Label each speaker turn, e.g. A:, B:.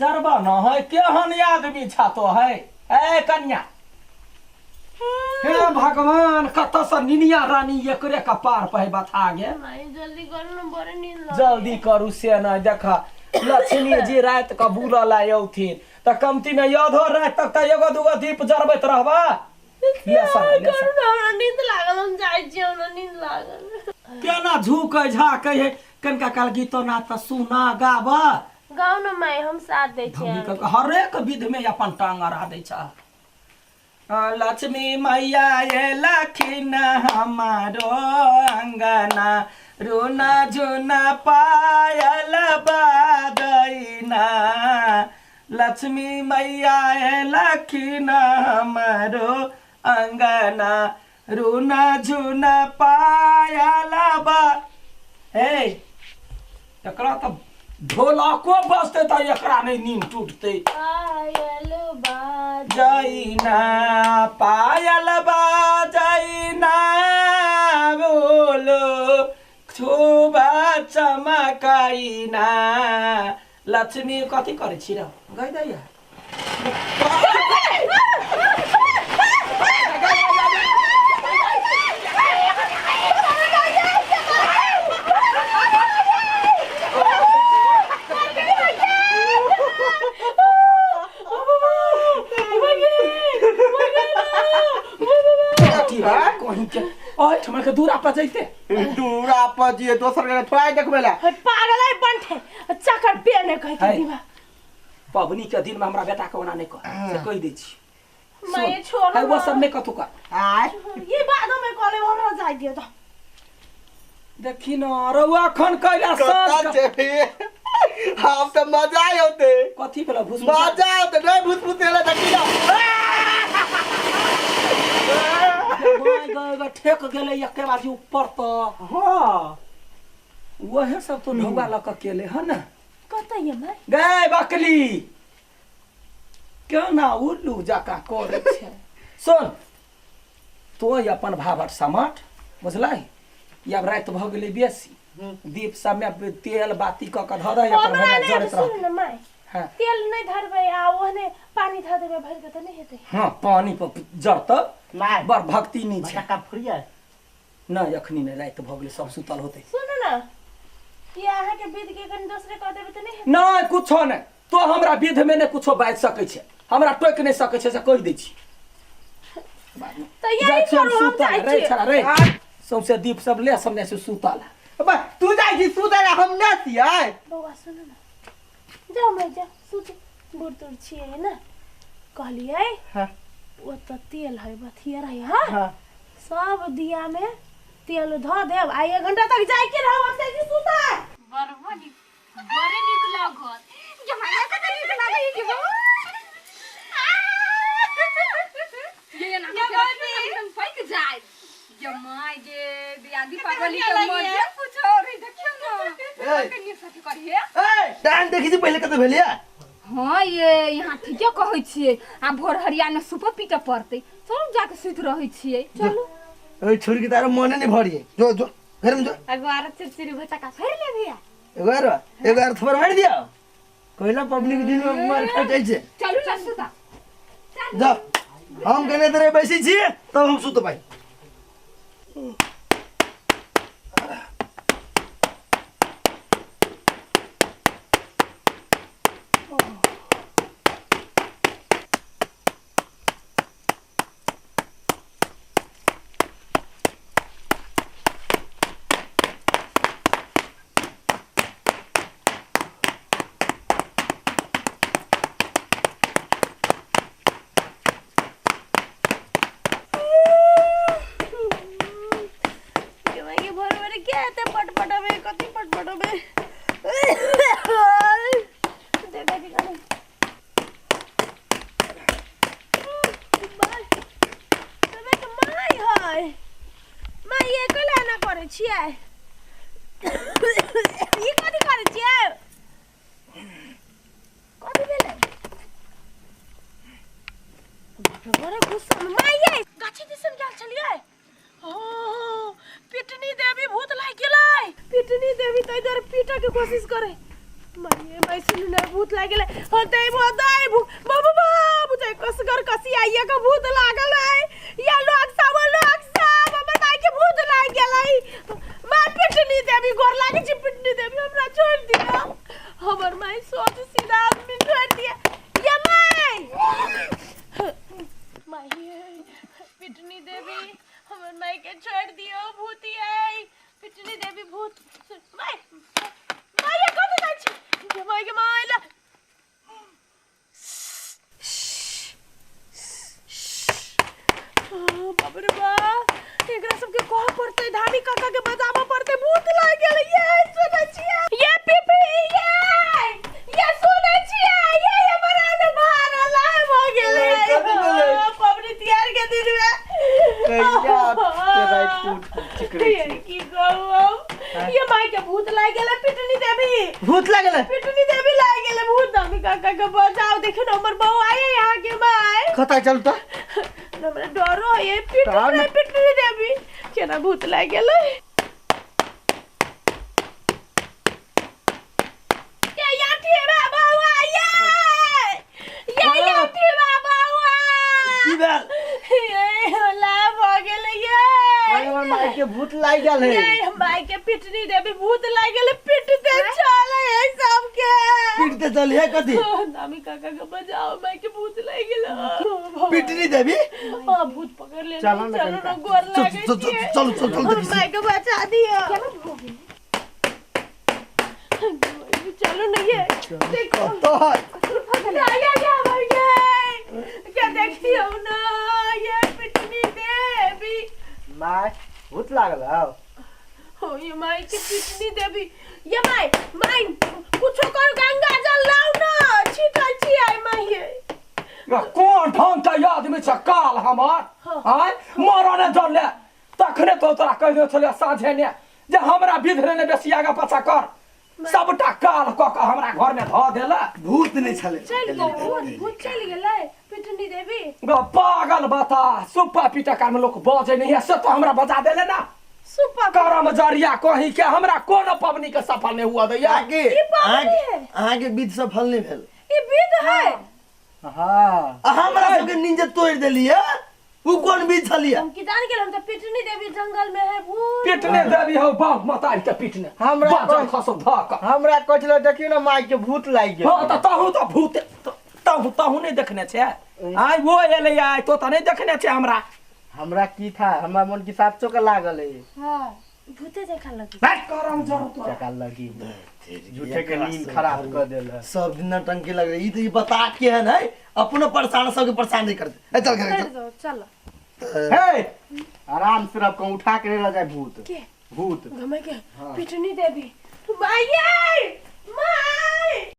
A: जरबा न है केहन आदमी छातो है ए कन्या हे भगवान कत से निनिया रानी एकरे कपार पे बता गे
B: माई जल्दी करू न बड़े नींद लगे
A: जल्दी करू से न देखा लक्ष्मी जी रात का बुला लायौथिन त कमती में यादो रात तक त एगो दुगो दीप जरबैत रहबा ले सर
B: करू न हमरा नींद लागल हम जाय छी हमरा नींद लागल
A: केना झुकै झाकै है कनका काल गीतो ना त सुना गाबा
B: गाउँ न माई हम साथ दै छी
A: हर एक विध में अपन टांग अड़ा दै छ लक्ष्मी मैया ये लखिन हमारो अंगना रुना जुना पायल बादैना लक्ष्मी मैया ये लखिन हमारो अंगना रुना जुना पायल बा हे एकरा त ढोलको बजते त एकरा नहीं नींद टूटते
B: पायल
A: बाजैना पायल बाजैना बोलो छुबा चमकाइना लक्ष्मी कथी करे छी र गइ दैया ओए ठमल के दूरा पर जइते
C: दूरा पर जिए दोसर के थोड़ा देखबेला
B: पागल है बनठे चक्कर पे ने कह के दीवा
A: पबनी के दिन में हमरा बेटा के ओना नहीं कह से कह दै छी
B: मैं छोड़
A: है वो सब में कथु का
C: आय
B: ये बादों में कॉलेज हमरा जाय दियो तो
A: देखी न रउआ खन कइला
C: कता
A: सब
C: छे हम त मजा होते
A: कथी भेला भूस
C: मजा होते नहीं भूस देला देखी ना
A: भाई ठेक गेले एके बाजी ऊपर तो हां वहे सब तो ढौगा लक केले है ना
B: कतै ये मैं
A: गए बकली क्यों ना उल्लू जका करे छे सुन तो अपन भावट समाट बुझलाई या रात भ गेले बेसी दीप सब में तेल बाती क क धर अपन भले जड़त रह
B: सुन न मैं
A: हां
B: तेल नहीं धरबे आ ओहने पानी ध देबे भर के त नहीं हेते
A: हां पानी पर जड़त
C: नहीं
A: बर भक्ति नहीं छे
C: का फुरिया
A: ना अखनी ने रात भ गेले सब सुतल होते
B: सुन न ये आहा के विध के कन दूसरे कह देबे त नहीं हेते
A: ना कुछो ने तो हमरा विध में ने कुछो बाज सकै छे हमरा टोक नहीं सकै छे से कह दै छी
B: तो यही करू हम जाय
A: रे
B: छी
A: छरा रे सबसे दीप सब ले सबने से सुतल
C: बा तू जाई छी सुतला हम ना छियै
B: बौआ सुन न जाओ मैं जा सुत बुढ़ तुर छिए ना कहलिए
C: हां
B: वो तो तेल है बथिया रही हां
C: हां
B: सब दिया में तेल ध देब आ 1 घंटा तक जाय के रहब हम से सुता
D: बरबड़ी बड़े निकला घर जमाना का तो निकला गई कि ये ना हम फैक जाए जमाई जे दियादी पागली के मजे कुछ और ही देखियो ना कनी सती करिए
C: ए टाइम देखि छी पहिले कते भेलिया
D: हां ये यहाँ ठीके कहै छिए आ भोर हरिया में सुपर पीटे पड़ते सब जाके सुत रहै छिए चलो
C: ओइ छोरी के तारो मने नहीं भरिए जो जो घर में जो
D: अगवारा चिरचिरी भटा का फेर ले भैया
C: एगार थपर मार दिया कहला पब्लिक दिन में मार खा जाई छे
D: चलो चल सुता
C: जा हम कने तेरे बैसी छी तब हम सुत पाई
B: छियै ई कथि करै छियै कथि भेलै बड़े गुस्सा में माइये गाछी दिसन गेल छलियै ओ पिटनी देवी भूत लाग गेलै पिटनी देवी त इधर पीटे के कोशिश करे मैं सुन ना भूत लागल होते बताई बाबू बाबू ते कसगर कसी आइया का भूत लागल है या लोग सब हमर माई के भूत लाग गेलै मां पिटनी देवी गोर लागे छी पिटनी देवी हमरा छोड़ दिया हमर माई सोच सीधा आदमी छोड़ दिया या माई पिटनी देवी हमर माई के छोड़ दियो भूती है पिटनी देवी भूत माई माई कत जाइ छी माई के माइला बाप रे बा एकरा सबके कह पड़ते धामी काका के बजावा पड़ते भूत लाग गेल ये सुनै छियै ये पीपी ये सुनै छियै ये बड़ा से बाहर लाए भ गेलै पबनी तिहार के दिन में
C: कहिया तेरा टूट चिकरे
B: की कहू ये माई के भूत लाग गेलै पिटनी देवी
C: भूत लागल
B: पिटनी देवी लाग गेलै भूत धामी काका के बजाव देखिन हमर बहू आए यहाँ के माई
C: कता चलता
B: हमरा डरो ये पिटनी देवी केना भूत लाग गेलै ये याठी बाबा ये याठी बाबा
C: की भेल
B: ये होला भ गेलै ये
C: हमर माई के भूत लाग गेल है
B: ये माई के पिटनी देवी भूत लाग गेलै पिटते चले है सब के
C: पिटते चल है कथी
B: नामी काका के बजाओ माई के भूत लाग गेलै
C: पिटनी देवी
B: हां भूत पकड़ ले
C: चलो
B: ना गोर लागे
C: चल
B: माई के बचा दियो चलो ना ये देखो
C: तो
B: या भैया क्या देखती हो ना ये पिटनी देवी
C: माई भूत लागल
B: हो ये माई की पिटनी देवी ये माई कुछ कर गंगा जल लाओ ना छिटा छी आई माई ये
A: कौन ढंग का आदमी छ काल हमार आय मरने जले तखने तो तोरा कह दे छले साझे ने जे हमरा विधरे ने बेसी आगा पछा कर सबटा काल क के हमरा घर में ध देला
C: भूत नहीं छले
B: चल गो भूत चल गेलै पिटनी देवी
A: पागल बता सुप्पा पीटा कान में लोग बजे नहीं है से तो हमरा बजा देले ना
B: सुप्पा
A: करम जरिया कहीं के हमरा कोन पबनी के सफल नहीं हुआ दैया
C: आगे आगे विध सफल नहीं भेल
B: ई विध है
C: हां हमरा सबके नींद तोड़ देलिए उ कोन विध छलिए
B: हम की जान गेल हम त पिटनी देवी जंगल में है भूत
A: पिटने देवी हो बाप मताई के पिटने
C: हमरा
A: बाजन खसो धक
C: हमरा कहले देखियो ना माई के भूत लाग गेल
A: हां त तहु त भूत तहु नहीं देखने छे आय वो एले आय तो त नहीं देखने छे
C: हमरा की था हमरा मन की साफ चोक लागल है
B: हां भूते देखा लगी
A: बैठ करम जरो तो
C: चका लगी झूठे के नींद खराब कर देला सब दिन टंकी लग रही तो ये बता के है नहीं अपनो परेशान सब के परेशान नहीं करते चल घर
B: चल
C: हे आराम से रख उठा के ले जाए भूत
B: के
C: भूत
B: घमे के पिटनी देवी माई